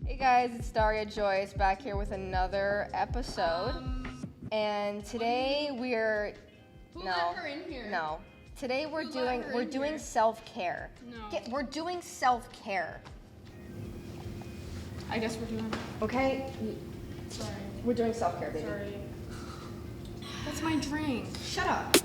Hey guys, it's Daria Joyce back here with another episode. And today we're Who let her in here? No. Today we're doing self-care. No. We're doing self-care. I guess we're doing. Okay? Sorry. We're doing self-care, baby. Sorry. That's my drink. Shut up.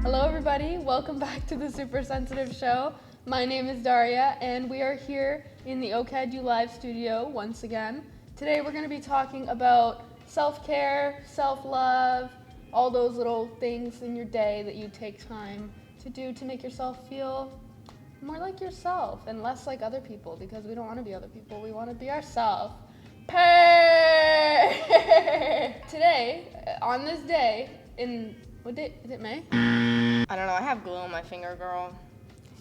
Hello everybody, welcome back to the Super Sensitive Show. My name is Daria and we are here in the OCADU Live studio once again. Today we're going to be talking about self-care, self-love, all those little things in your day that you take time to do to make yourself feel more like yourself and less like other people, because we don't want to be other people, we want to be ourselves. Today, on this day, what day? Is it May? I don't know, I have glue on my finger, girl.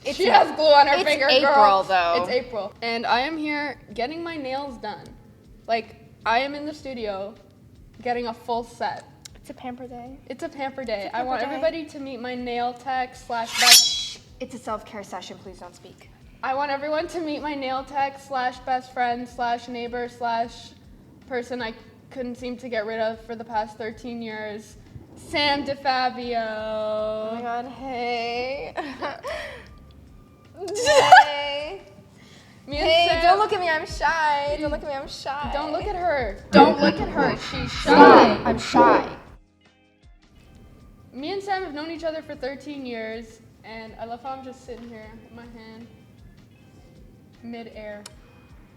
She has glue on her finger, It's April, girl. though. It's April. And I am here getting my nails done. Like, I am in the studio getting a full set. It's a pamper day. It's a pamper day. It's a I want pamper day. everybody to meet my nail tech / best. It's a self-care session, please don't speak. I want everyone to meet my nail tech / best friend / neighbor / person I couldn't seem to get rid of for the past 13 years. Sam DiFabio. Oh my god, hey. Hey. Me and Hey, Sam, don't look at me, I'm shy. Don't look at me, I'm shy. Don't look at her. Don't look at her. She's shy. I'm shy. Me and Sam have known each other for 13 years, and I love how I'm just sitting here with my hand mid-air.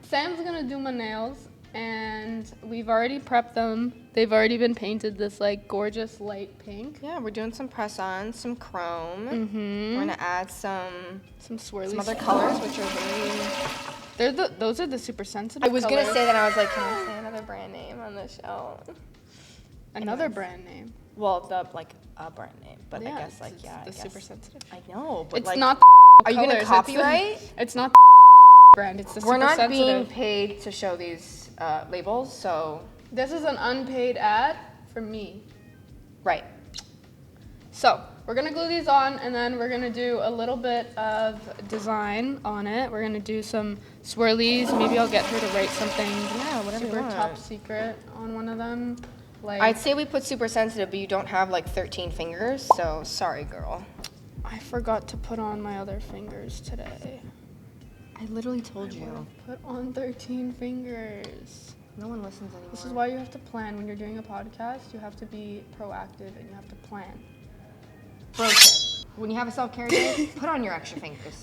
Sam's gonna do my nails, and we've already prepped them. They've already been painted this like gorgeous light pink. Yeah, we're doing some press-ons, some chrome. Mm-hmm. We're gonna add some swirly other colors, which are really... Those are the super sensitive I was colors. gonna say that, I was like, can I say another brand name on the show? Another Anyways. brand name. Well, a brand name, but Yeah, I guess, like, it's yeah, the I guess. super sensitive. I know, but It's like... not Are you gonna colors, copyright? It's not brand, it's the We're super not sensitive. being paid to show these labels, so... This is an unpaid ad for me. Right. So, we're gonna glue these on, and then we're gonna do a little bit of design on it. We're gonna do some swirlies. Maybe I'll get her to write something whatever you super want. top secret on one of them. Like, I'd say we put super sensitive, but you don't have like 13 fingers, so sorry, girl. I forgot to put on my other fingers today. I literally told you. Put on 13 fingers. No one listens anymore. This is why you have to plan. When you're doing a podcast, you have to be proactive and you have to plan. Bro tip. When you have a self-care day, put on your extra fingers.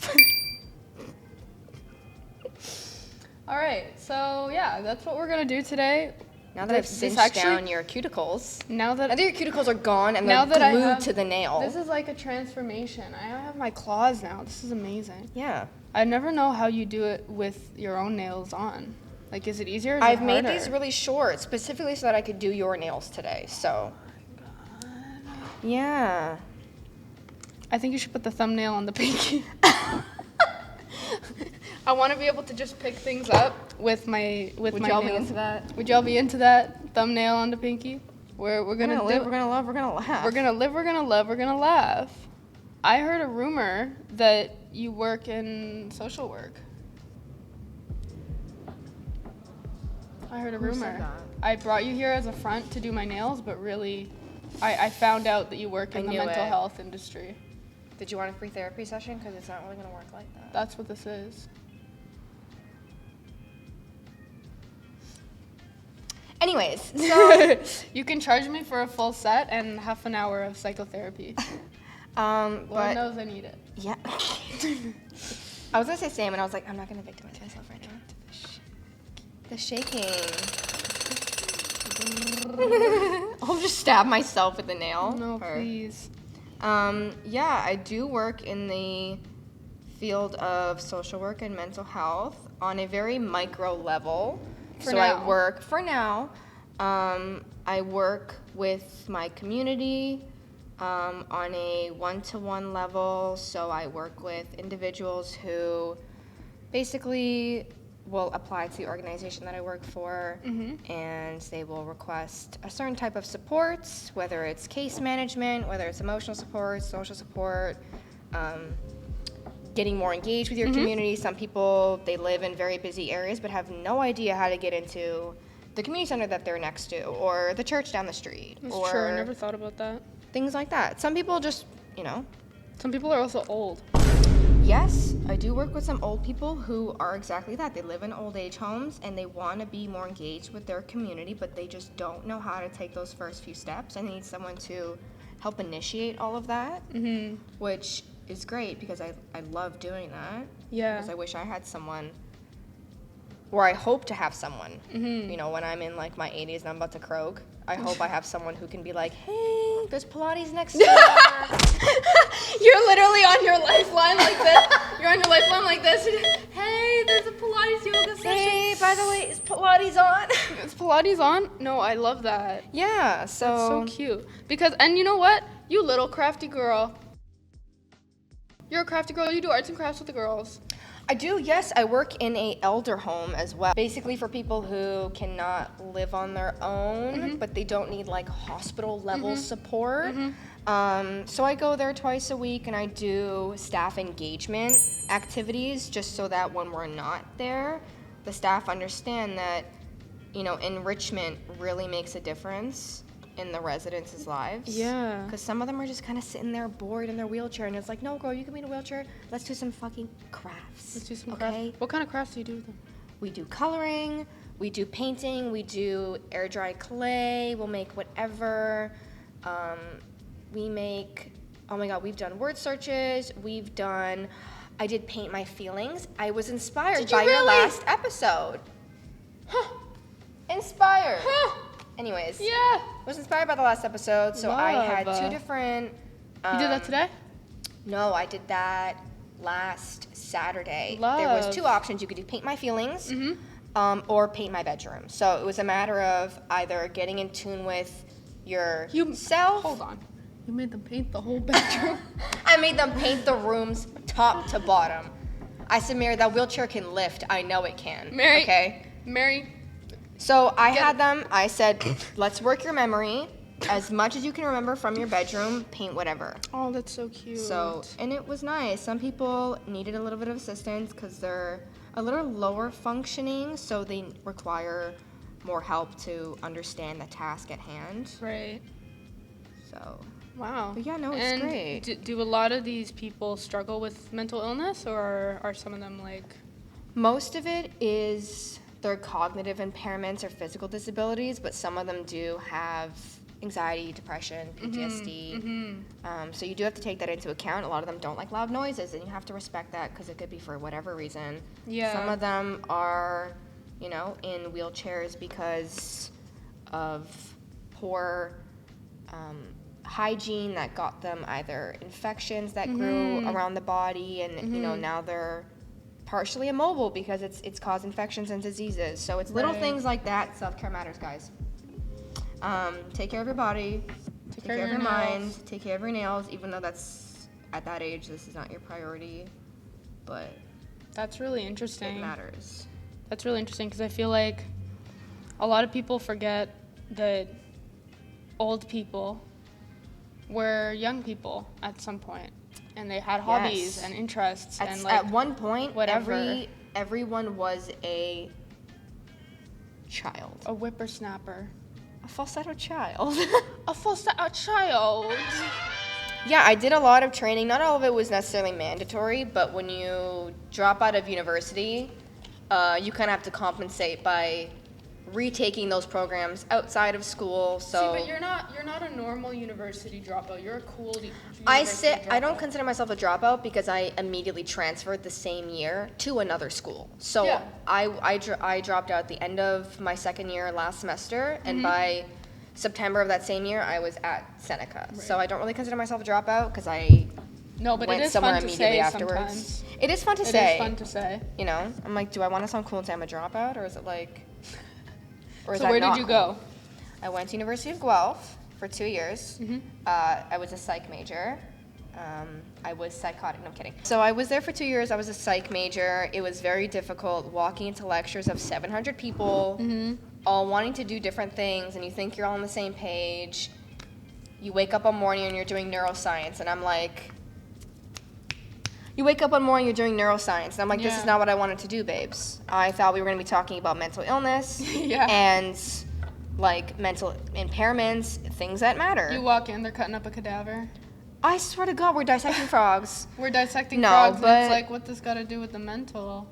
All right, so yeah, that's what we're gonna do today. Now that I've cinched down your cuticles. Now that your cuticles are gone and Now they're that I glued have- to the nail. This is like a transformation. I have my claws now. This is amazing. Yeah. I never know how you do it with your own nails on. Like, is it easier or is it I've made harder? these really short, specifically so that I could do your nails today, so. Yeah. I think you should put the thumbnail on the pinky. I want to be able to just pick things up with my Would my y'all be nails. into that? Would y'all be into that thumbnail on the pinky? We're gonna live, do. we're gonna love, we're gonna laugh. We're gonna live. We're gonna love. We're gonna laugh. I heard a rumor that you work in social work. I heard a Who said rumor. that? I brought you here as a front to do my nails, but really, I found out that you work in I the knew mental it. health industry. Did you want a free therapy session? Because it's not really gonna work like that. That's what this is. Anyways, so You can charge me for a full set and half an hour of psychotherapy. Lord but knows I need it. yeah. I was gonna say Sam, and I was like, I'm not gonna victimize myself right now. The shaking. I'll just stab myself with the nail. No, Or- please. Yeah, I do work in the field of social work and mental health on a very micro level. For so now. I work for now. I work with my community on a one-to-one level. So I work with individuals who basically will apply to the organization that I work for, and they will request a certain type of supports, whether it's case management, whether it's emotional support, social support, getting more engaged with your community. Some people, they live in very busy areas but have no idea how to get into the community center that they're next to, or the church down the street. That's or true. I never thought about that. things like that. Some people just, Some people are also old. Yes, I do work with some old people who are exactly that. They live in old age homes and they want to be more engaged with their community, but they just don't know how to take those first few steps, and they need someone to help initiate all of that, which is great because I love doing that. Yeah. Because I wish I had someone, or I hope to have someone, when I'm in like my 80s and I'm about to croak, I hope I have someone who can be like, hey, there's Pilates next door. You're literally on your lifeline like this. You're on your lifeline like this. Hey, there's a Pilates yoga session. Hey, by the way, is Pilates on? Is Pilates on? No, I love that. Yeah, so. That's so cute. And you know what? You little crafty girl. You're a crafty girl. You do arts and crafts with the girls. I do, yes. I work in a elder home as well. Basically for people who cannot live on their own, but they don't need like hospital level support. So I go there twice a week and I do staff engagement activities just so that when we're not there, the staff understand that, enrichment really makes a difference in the residents' lives. Yeah. Because some of them are just kind of sitting there bored in their wheelchair, and it's like, no, girl, you can be in a wheelchair. Let's do some fucking crafts. Let's do some crafts. What kind of crafts do you do with them? We do coloring, we do painting, we do air dry clay, we'll make whatever. We make, oh my God, we've done word searches, I did paint my feelings. I was inspired by your last episode. Inspired. Anyways. Yeah. I was inspired by the last episode, so I had two different. You did that today? No, I did that last Saturday. Love. There was two options. You could do paint my feelings, or paint my bedroom. So it was a matter of either getting in tune with yourself. Hold on. You made them paint the whole bedroom? I made them paint the rooms top to bottom. I said, Mary, that wheelchair can lift. I know it can. Mary. Okay. Mary. So I said, let's work your memory. As much as you can remember from your bedroom, paint whatever. Oh, that's so cute. And it was nice. Some people needed a little bit of assistance because they're a little lower functioning, so they require more help to understand the task at hand. Right. So. Wow. But yeah, no, it's great. Do a lot of these people struggle with mental illness, or are some of them like? Most of it is their cognitive impairments or physical disabilities, but some of them do have anxiety, depression, PTSD. So you do have to take that into account. A lot of them don't like loud noises, and you have to respect that because it could be for whatever reason. Yeah. Some of them are, in wheelchairs because of poor hygiene that got them either infections that grew around the body, and now they're partially immobile because it's caused infections and diseases. So it's little things like that. Self-care matters, guys. Take care of your body, take care of your mind, take care of your nails, even though that's, at that age, this is not your priority, but that's really interesting. It matters. That's really interesting because I feel like a lot of people forget that old people were young people at some point, and they had hobbies and interests and like at one point whatever. Everyone was a child. A whippersnapper. A falsetto child. A falsetto child. Yeah, I did a lot of training. Not all of it was necessarily mandatory, but when you drop out of university, you kind of have to compensate by retaking those programs outside of school. So see, but you're not a normal university dropout. You're a cool I don't consider myself a dropout because I immediately transferred the same year to another school. So yeah. I dropped out at the end of my second year last semester, and by September of that same year, I was at Seneca. Right. So I don't really consider myself a dropout because I went somewhere immediately afterwards. Sometimes. It is fun to say. It is fun to say. I'm like, do I want to sound cool and say I'm a dropout, or is it like? So where did you go? I went to University of Guelph for 2 years. I was a psych major. I was psychotic. No, I'm kidding. So I was there for 2 years. I was a psych major. It was very difficult walking into lectures of 700 people, all wanting to do different things, and you think you're all on the same page. You wake up one morning and you're doing neuroscience, and I'm like, this is not what I wanted to do, babes. I thought we were going to be talking about mental illness and like mental impairments, things that matter. You walk in, they're cutting up a cadaver. I swear to God, we're dissecting frogs. We're dissecting frogs, and it's like, what this got to do with the mental?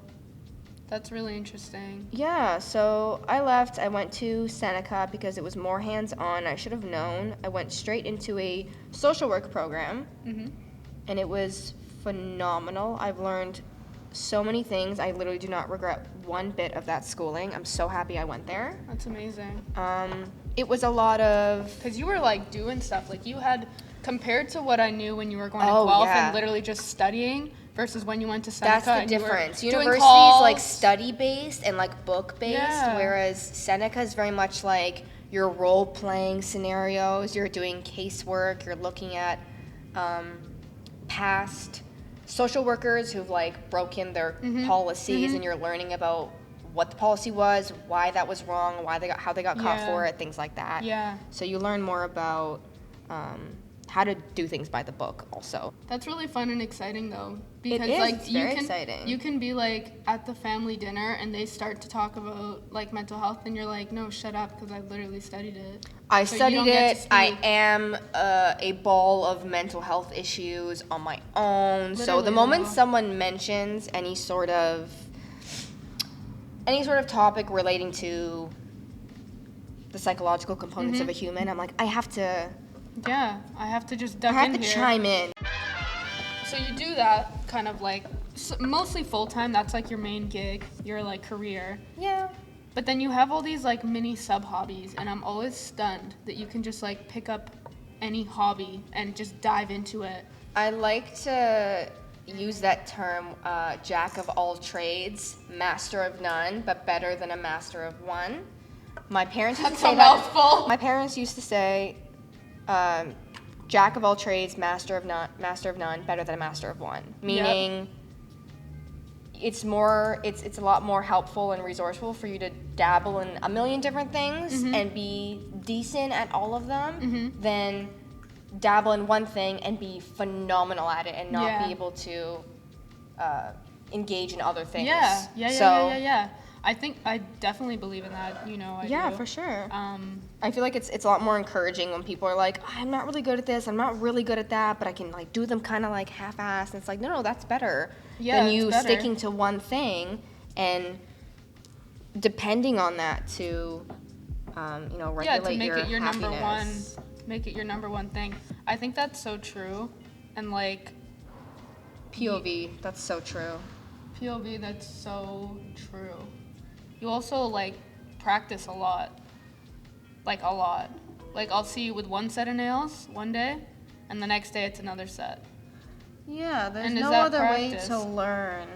That's really interesting. Yeah, so I left. I went to Seneca because it was more hands-on. I should have known. I went straight into a social work program, and it was phenomenal. I've learned so many things. I literally do not regret one bit of that schooling. I'm so happy I went there. That's amazing. It was a lot of... Because you were, like, doing stuff. Like, you had, compared to what I knew when you were going to Guelph and literally just studying versus when you went to Seneca. That's the difference. University's, like, study-based and, like, book-based, whereas Seneca is very much like you're role-playing scenarios, you're doing casework, you're looking at past social workers who've like broken their policies, and you're learning about what the policy was, why that was wrong, how they got caught for it, things like that. Yeah. So you learn more about how to do things by the book also. That's really fun and exciting though, because it is. like It's very exciting. You can be like at the family dinner and they start to talk about like mental health and you're like, no, shut up, because I literally studied it. I studied it. I am a ball of mental health issues on my own. Literally, so the moment someone mentions any sort of topic relating to the psychological components of a human, I'm like, I have to just duck in here. Chime in. So you do that kind of like mostly full time. That's like your main gig, your like career. Yeah. But then you have all these like mini sub hobbies, and I'm always stunned that you can just like pick up any hobby and just dive into it. I like to use that term, jack of all trades, master of none, but better than a master of one. My parents used to say that. Mouthful. My parents used to say, jack of all trades, master of none, better than a master of one. Meaning, it's a lot more helpful and resourceful for you to dabble in a million different things and be decent at all of them than dabble in one thing and be phenomenal at it and not be able to engage in other things. Yeah. I definitely believe in that, I do. For sure. I feel like it's a lot more encouraging when people are like, I'm not really good at this, I'm not really good at that, but I can like do them kind of like half-assed. And it's like, no, that's better than you sticking to one thing and depending on that to, regulate to make your it your happiness. make it your number one thing. I think that's so true. And like POV, that's so true. POV, that's so true. You also like practice a lot. Like a lot. Like I'll see you with one set of nails one day and the next day it's another set. Yeah, there's and no other way to learn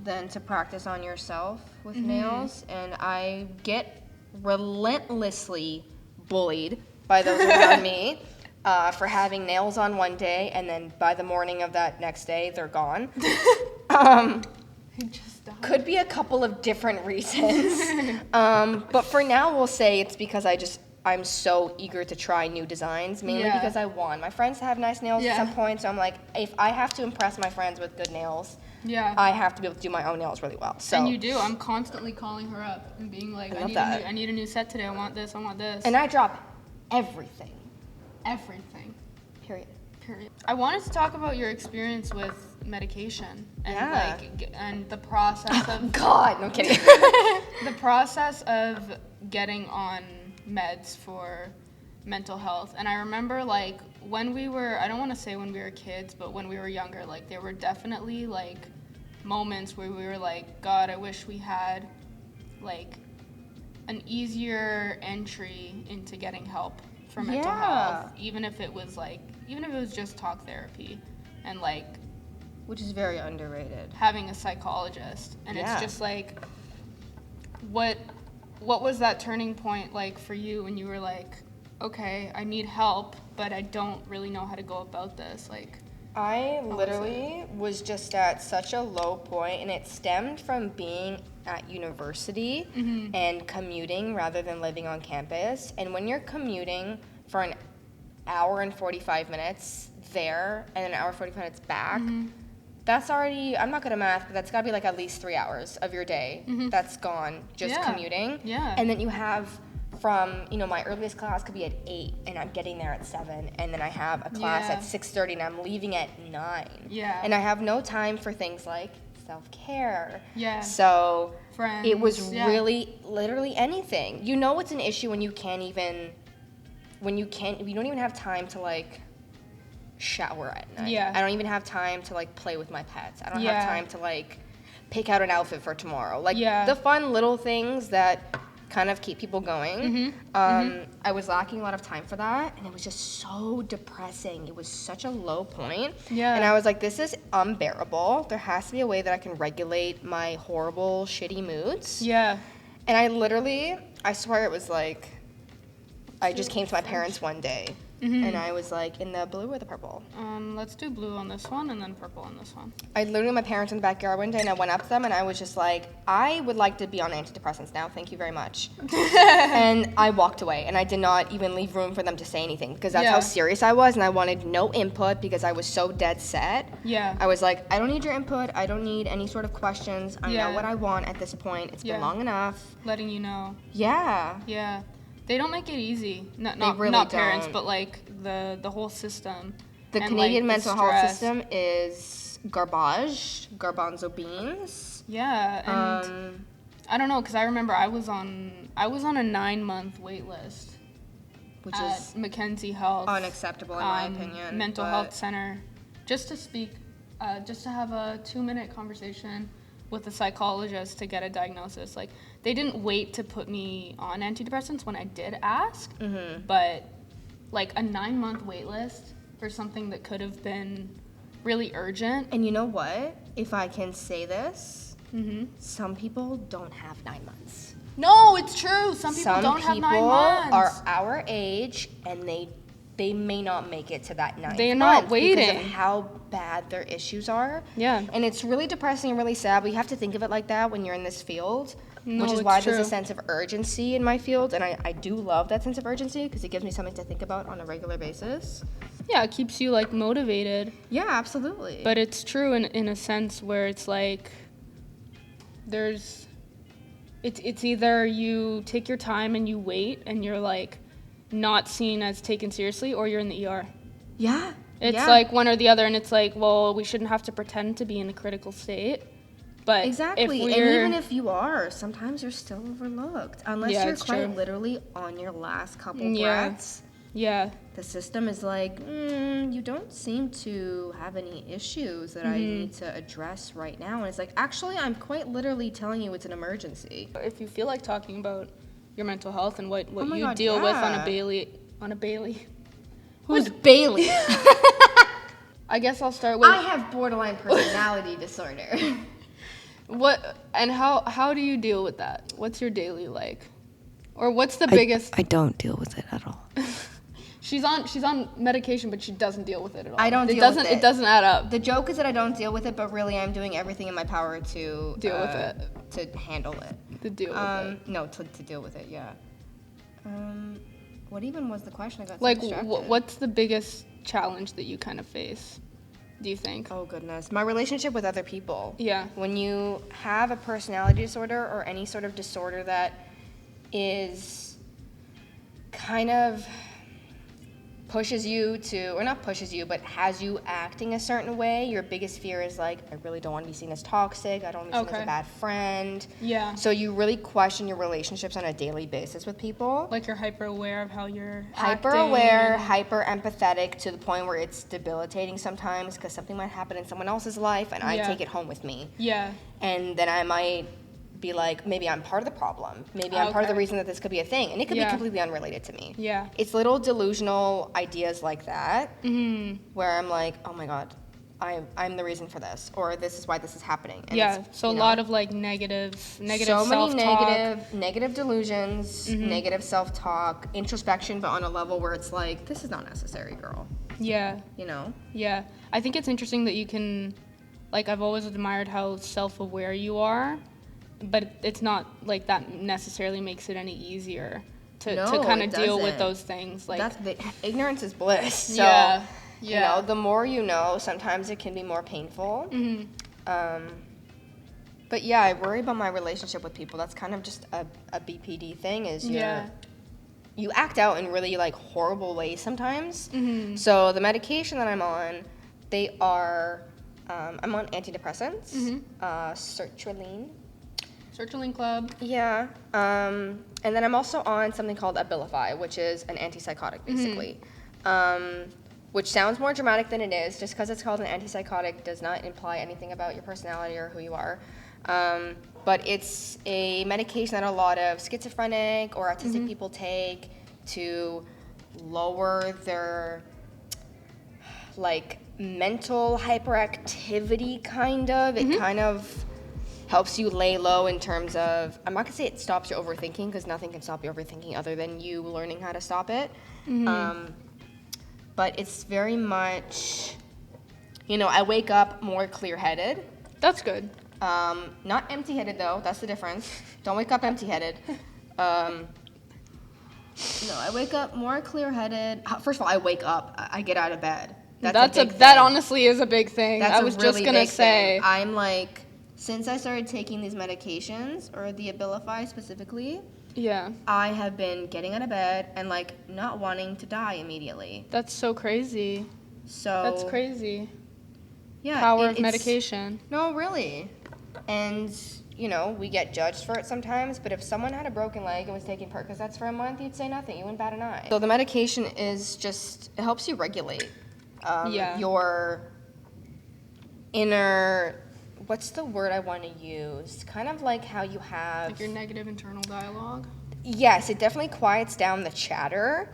than to practice on yourself with nails, and I get relentlessly bullied by those around me for having nails on one day, and then by the morning of that next day, they're gone. Could be a couple of different reasons, but for now, we'll say it's because I'm so eager to try new designs, mainly because I want my friends to have nice nails at some point, so I'm like, if I have to impress my friends with good nails, I have to be able to do my own nails really well. So. And you do. I'm constantly calling her up and being like, I need a new set today. I want this. And I drop everything. Everything. Period. I wanted to talk about your experience with medication and and the process of God, no kidding. the process of getting on meds for mental health. And I remember like when we were, I don't want to say when we were kids, but when we were younger, like there were definitely like moments where we were like, God, I wish we had like an easier entry into getting help for mental health, even if it was just talk therapy and like, which is very underrated, having a psychologist. And it's just like, what was that turning point like for you when you were like, okay, I need help, but I don't really know how to go about this. Like, I literally was just at such a low point, and it stemmed from being at university and commuting rather than living on campus. And when you're commuting for an hour and 45 minutes there and an hour and 45 minutes back, that's already, I'm not good at math, but that's got to be like at least 3 hours of your day that's gone just commuting. Yeah. And then you have from, my earliest class could be at 8 and I'm getting there at 7, and then I have a class at 6:30 and I'm leaving at 9. Yeah. And I have no time for things like self-care. Yeah. So Friends. it was really literally anything. It's an issue when you don't even have time to like shower at night. Yeah. I don't even have time to like play with my pets. I don't have time to like pick out an outfit for tomorrow. Like the fun little things that kind of keep people going. I was lacking a lot of time for that, and it was just so depressing. It was such a low point. Yeah. And I was like, this is unbearable. There has to be a way that I can regulate my horrible, shitty moods. Yeah. And I swear it was like, I just came to my parents one day, and I was like, in the blue or the purple? Let's do blue on this one and then purple on this one. I literally, my parents in the backyard one day, and I went up to them, and I was just like, I would like to be on antidepressants now. Thank you very much. And I walked away, and I did not even leave room for them to say anything, because that's how serious I was, and I wanted no input because I was so dead set. Yeah. I was like, I don't need your input. I don't need any sort of questions. I know what I want at this point. It's been long enough. Letting you know. Yeah. Yeah. They don't make it easy. Not parents, but like the whole system. The Canadian mental health system is garbanzo beans. Yeah, and I don't know, because I remember I was on a 9-month wait list, which at is Mackenzie Health, unacceptable in my opinion. Mental health center, just to speak, just to have a 2-minute conversation with a psychologist to get a diagnosis. Like, they didn't wait to put me on antidepressants when I did ask, but like a 9-month wait list for something that could have been really urgent. And you know what? If I can say this, some people don't have 9 months. No, it's true. Some people don't have 9 months. Some people are our age, and they may not make it to that 9th month. They're not waiting because of how bad their issues are. Yeah. And it's really depressing and really sad, but you have to think of it like that when you're in this field. No, which is it's why true. there's a sense of urgency in my field, and I do love that sense of urgency because it gives me something to think about on a regular basis. Yeah, it keeps you like motivated. Yeah, absolutely. But it's true in a sense where it's like it's either you take your time and you wait and you're like not seen as taken seriously, or you're in the ER. Yeah. It's like one or the other, and it's like, well, we shouldn't have to pretend to be in a critical state. But exactly, and even if you are, sometimes you're still overlooked. Unless you're quite literally on your last couple breaths. Yeah. The system is like, you don't seem to have any issues that I need to address right now. And it's like, actually, I'm quite literally telling you it's an emergency. If you feel like talking about your mental health and what you God, deal with on a Bailey. Who's Bailey? I guess I'll start with... I have borderline personality disorder. How do you deal with that? What's your daily like? Or what's the biggest... I don't deal with it at all. She's on medication, but she doesn't deal with it at all. I don't deal with it. It doesn't add up. The joke is that I don't deal with it, but really I'm doing everything in my power to... Deal with it. To handle it. To deal with it. No, to deal with it, yeah. What even was the question? I got so like, distracted. What's the biggest challenge that you kind of face, do you think? Oh, goodness. My relationship with other people. Yeah. When you have a personality disorder or any sort of disorder that is kind of pushes you to, or not pushes you, but has you acting a certain way, your biggest fear is like, I really don't want to be seen as toxic. I don't want to be seen as a bad friend. Yeah. So you really question your relationships on a daily basis with people. Like you're hyper aware of how you're hyper aware, hyper empathetic to the point where it's debilitating sometimes because something might happen in someone else's life and I take it home with me. Yeah. And then I might be like, maybe I'm part of the problem. Maybe I'm part of the reason that this could be a thing. And it could be completely unrelated to me. Yeah. It's little delusional ideas like that where I'm like, oh my God, I'm the reason for this, or this is why this is happening. And Yeah, it's, so a lot of like negative so self-talk. many negative delusions, negative self-talk, introspection, but on a level where it's like, this is not necessary, girl. Yeah. You know? Yeah. I think it's interesting that you can, like, I've always admired how self-aware you are, but it's not like that necessarily makes it any easier to kind of deal with those things. Like, ignorance is bliss. So, yeah. you know, the more you know, sometimes it can be more painful. But yeah, I worry about my relationship with people. That's kind of just a BPD thing, is you act out in really like horrible ways sometimes. So the medication that I'm on, they are, I'm on antidepressants, sertraline. Sertraline Club. Yeah. And then I'm also on something called Abilify, which is an antipsychotic, basically. Which sounds more dramatic than it is. Just because it's called an antipsychotic does not imply anything about your personality or who you are. But it's a medication that a lot of schizophrenic or autistic people take to lower their, like, mental hyperactivity, kind of. It kind of helps you lay low in terms of, I'm not going to say it stops your overthinking, because nothing can stop your overthinking other than you learning how to stop it. But it's very much, you know, I wake up more clear-headed. That's good. Not empty-headed, though. That's the difference. Don't wake up empty-headed. No, I wake up more clear-headed. First of all, I wake up. I get out of bed. That honestly is a big thing. That's I was just gonna say. I'm like, since I started taking these medications, or the Abilify specifically, I have been getting out of bed and like not wanting to die immediately. That's so crazy. That's crazy. Yeah. Power of medication. No, really. And, you know, we get judged for it sometimes, but if someone had a broken leg and was taking Percocets for a month, you'd say nothing. You wouldn't bat an eye. So the medication is just, it helps you regulate your inner, what's the word I want to use? Kind of like how you have... Like your negative internal dialogue? Yes, it definitely quiets down the chatter,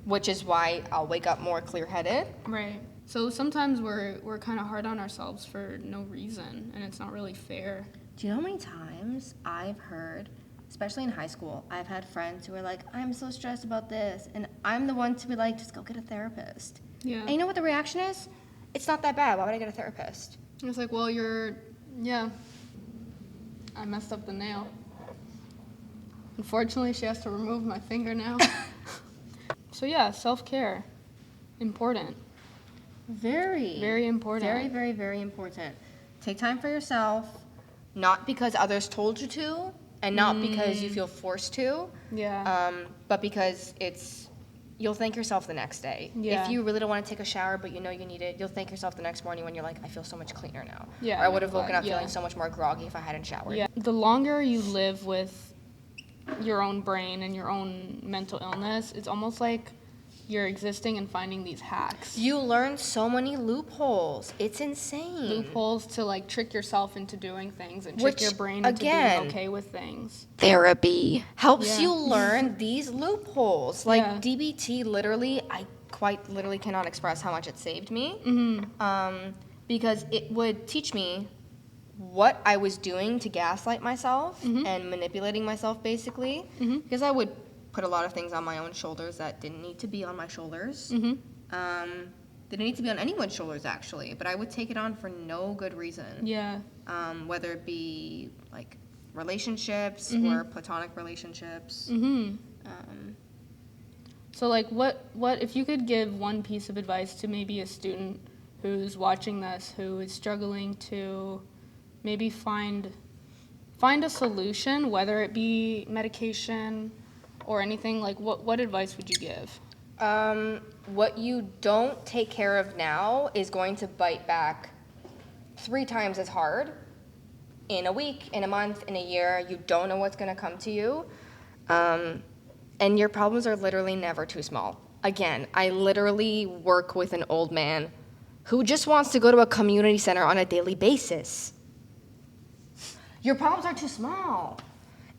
which is why I'll wake up more clear-headed. Right. So sometimes we're kind of hard on ourselves for no reason, and it's not really fair. Do you know how many times I've heard, especially in high school, I've had friends who are like, I'm so stressed about this, and I'm the one to be like, just go get a therapist. Yeah. And you know what the reaction is? It's not that bad. Why would I get a therapist? It's like, well, I messed up the nail. Unfortunately, she has to remove my fingernail. So yeah, self-care, important. Very. Very important. Very, very, very important. Take time for yourself, not because others told you to, and not because you feel forced to. Yeah. But because you'll thank yourself the next day. Yeah. If you really don't want to take a shower, but you know you need it, you'll thank yourself the next morning when you're like, I feel so much cleaner now. Yeah. Or I would have woken up feeling so much more groggy if I hadn't showered. Yeah. The longer you live with your own brain and your own mental illness, it's almost like you're existing and finding these hacks. You learn so many loopholes. It's insane. Loopholes to like trick yourself into doing things and trick your brain into being okay with things. Therapy helps you learn these loopholes. Like DBT, literally, I quite literally cannot express how much it saved me. Because it would teach me what I was doing to gaslight myself and manipulating myself, basically. Because I would put a lot of things on my own shoulders that didn't need to be on my shoulders. Didn't need to be on anyone's shoulders, actually, but I would take it on for no good reason. Yeah. Whether it be like relationships or platonic relationships. So like what if you could give one piece of advice to maybe a student who's watching this, who is struggling to maybe find a solution, whether it be medication or anything, like what advice would you give? What you don't take care of now is going to bite back 3 times as hard in a week, in a month, in a year. You don't know what's going to come to you. And your problems are literally never too small. Again, I literally work with an old man who just wants to go to a community center on a daily basis. Your problems are too small.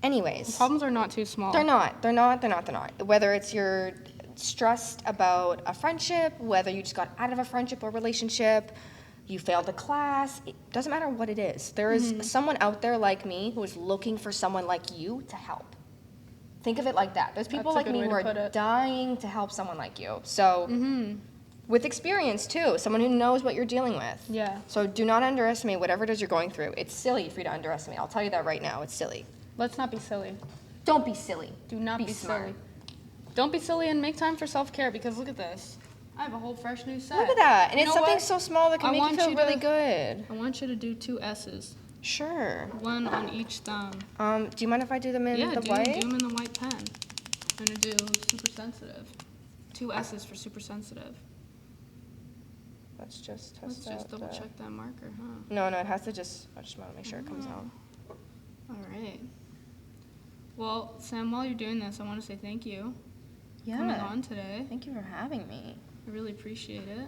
Anyways. Problems are not too small. They're not. Whether it's your stressed about a friendship, whether you just got out of a friendship or relationship, you failed a class, it doesn't matter what it is. There is someone out there like me who is looking for someone like you to help. Think of it like that. There's people That's a like good me way who to put are it. dying to help someone like you. So, with experience too, someone who knows what you're dealing with. Yeah. So do not underestimate whatever it is you're going through. It's silly for you to underestimate. I'll tell you that right now. It's silly. Let's not be silly. Don't be silly. Do not be smart. silly. Don't be silly and make time for self-care because look at this. I have a whole fresh new set. Look at that. And You it's know something what? so small that can I make you want feel you really to- good. I want you to do 2 S's. Sure. 1 on each thumb. Do you mind if I do them in the do white? them in the white pen. I'm gonna do super sensitive. 2 S's for super sensitive. Let's just test Let's just out double the- check that marker, huh? No, it has to just, I just want to make sure it comes out. All right. Well, Sam, while you're doing this, I want to say thank you for coming on today. Thank you for having me. I really appreciate it.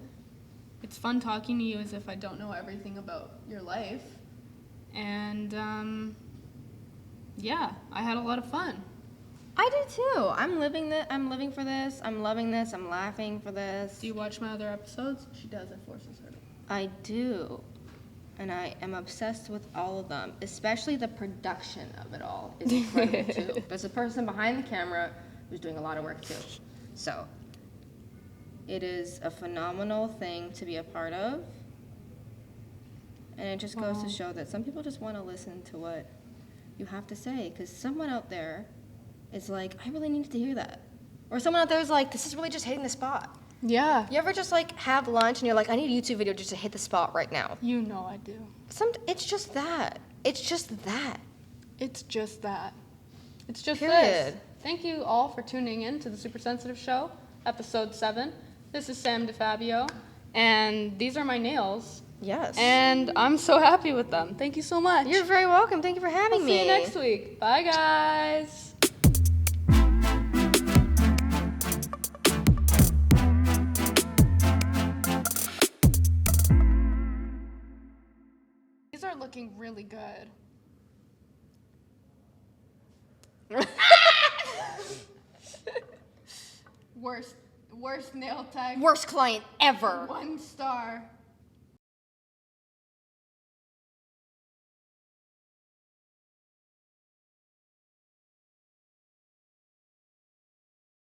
It's fun talking to you as if I don't know everything about your life. And, yeah, I had a lot of fun. I do too. I'm living for this. I'm loving this. I'm laughing for this. Do you watch my other episodes? She does. It forces her to. I do. And I am obsessed with all of them, especially the production of it all is incredible too. There's a person behind the camera who's doing a lot of work too. So, it is a phenomenal thing to be a part of. And it just goes to show that some people just want to listen to what you have to say, because someone out there is like, I really needed to hear that. Or someone out there is like, this is really just hitting the spot. Yeah. You ever just like have lunch and you're like, I need a YouTube video just to hit the spot right now? You know I do. It's just that. It's just that. It's just that. It's just Period. this. Thank you all for tuning in to the Super Sensitive Show, episode 7. This is Sam DiFabio, and these are my nails. Yes. And I'm so happy with them. Thank you so much. You're very welcome. Thank you for having I'll me. see you next week. Bye, guys. These are looking really good. Worst nail tech. Worst client ever. 1 star.